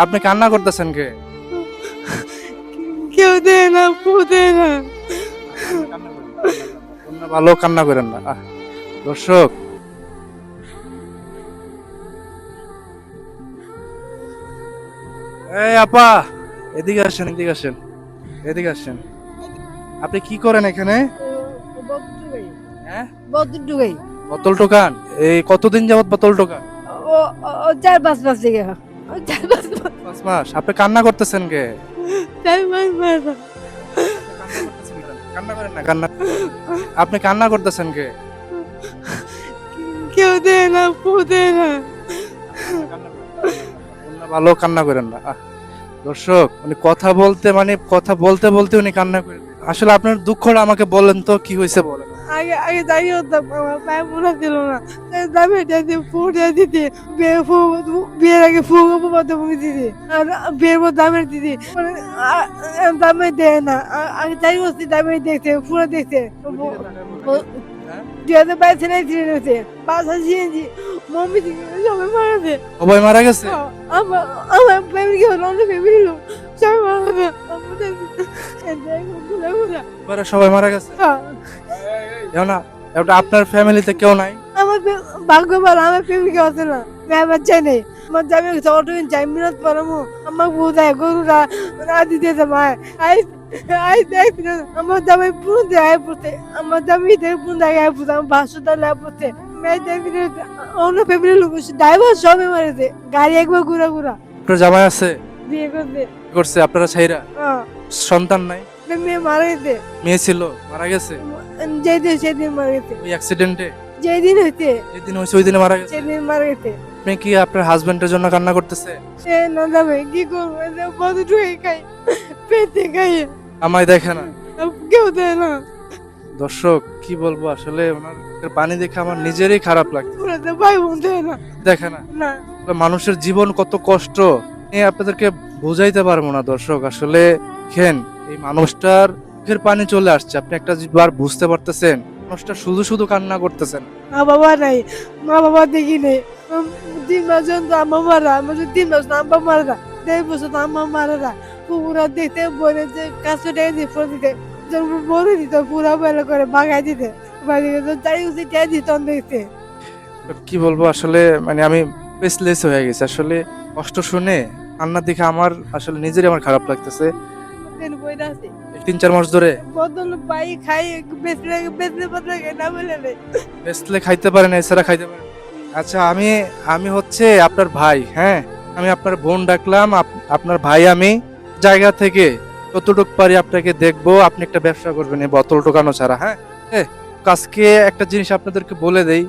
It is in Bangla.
আপনি কান্না করতেছেন কে? কেউ দেয় না, কেউ দেয় না। কান্না ভালো, কান্না করেন না। দর্শক, এই আপা, এদিকে আসেন, এদিকে আসেন, এদিকে আসেন। আপনি কি করেন এখানে? হ্যাঁ, বদর ডুগাই। বোতল টোকান। এই কতদিন যাবত বোতল টোকান? ও 4-5 মাস থেকে। 4-5 মাস। 5 মাস। আপনি কান্না করতেছেন কে? 4 মাস মাস। কান্না করেন না, কান্না। আপনি কান্না করতেছেন কে? কেউ দেয় না, কেউ দেয় না। কান্না ভালো, কান্না করেন না। দর্শক, উনি কথা বলতে কথা বলতে বলতে উনি কান্না করে দিলেন। আসলে আপনার দুঃখটা আমাকে বলেন তো, কি হয়েছে বলেন। আগে আগে দাঁড়িয়ে হতাম, আমার পায়ে মনে ছিল না। দামে দিতে ফুটে দিতে বিয়ের আগে ফুগো মতো মুখে দিতে আর বিয়ের পর দামের দিতে মানে দামে দেয় না। আগে যাই হচ্ছে দামে দেখতে পুরো দেখতে। 2022 সালে অ্যাক্সিডেন্ট হয়েছে, বাসা সিএনজি মম্মি থেকে সবাই মারা যায়। সবাই মারা গেছে? আমার আমার ফ্যামিলি হলো অন্য ফ্যামিলি লোক সবাই মারা যায়। আমাদের এবারে সবাই মারা গেছে? এখন এখন আপনার ফ্যামিলিতে কেউ নাই? আমার ভাগ্য ভালো, আমার ফ্যামিলি আছে না, মেয়ে বাচ্চা নেই। আমার জামি অটো চাই মিনত পারামো আমার বউ দেয় গরুরা না দিতে মায় আই আই দেখ আমার জামাই পুরো দেয় পড়তে, আমার জামি দেখ পুরো দেয় পড়তে, আমার ভাষ্য তাহলে পড়তে মেয়ে দেখবি অন্য ফ্যামিলির লোক ড্রাইভার সবে মারেছে, গাড়ি একবার ঘুরা ঘুরা আপনার জামাই আছে? বিয়ে করতে কি করছে আপনারা ছাইরা? সন্তান নাই? মেয়ে মারা গেছে। মেয়ে ছিল, মারা গেছে? যেদিন সেদিন মারা গেছে। ওই অ্যাক্সিডেন্টে? যেদিন হইতে যেদিন হয়েছে ওই দিনে মারা গেছে? সেদিন মারা গেছে। আপনি কি আপনার হাজবেন্ডের জন্য কান্না করতেছে? সে না যাবে কি করবো, বদটুই খাই পেতে খাই, আমায় দেখে না? কেউ দেয় না। দর্শক, কি বলবো, আসলে ওনার পানি দেখে আমার নিজেরই খারাপ লাগছে। পুরাতে ভাই বোন দেয় না। দেখে না? না মানুষের জীবন কত কষ্ট আপনাদেরকে বোঝাইতে পারবো না দর্শক। আসলে দেখেন, এই মানুষটার চোখের পানি চলে আসছে, আপনি একটা বার বুঝতে পারতেছেন? মানুষটা শুধু শুধু কান্না করতেছেন। মা বাবা নাই, মা বাবা দেখি নেই। 3 মাস যখন আম্মা মারা, আমার 3 মাস না আম্মা মারা না, 1.5 বছর তো আম্মা মারা না। পুরা দেখতে বলে যে কাছে ডেকে দিয়ে ফোন দিতে যখন বলে দিত পুরা বেলা করে বাগাই দিতে বাড়ি তাই উচিত দিত দেখতে। কি বলবো, আসলে আমি পেসলেস হয়ে গেছে। আসলে কষ্ট শুনে কান্নার দিকে আমার আসলে নিজেরই আমার খারাপ লাগতেছে। 3-4 মাস ধরে বদল পাই খাই বেচলে বেচলে বদলে না বলে নেই। বেসলে খাইতে পারে না, এছাড়া খাইতে পারে না। আচ্ছা, আমি আমি হচ্ছে আপনার ভাই। হ্যাঁ, আমি আপনার বোন ডাকলাম, আপনার ভাই। আমি জায়গা থেকে যতটুক পারি আপনাকে দেখবো, আপনি একটা ব্যবসা করবেন এই বোতল টোকানো ছাড়া। হ্যাঁ, আজকে একটা জিনিস আপনাদেরকে বলে দেই,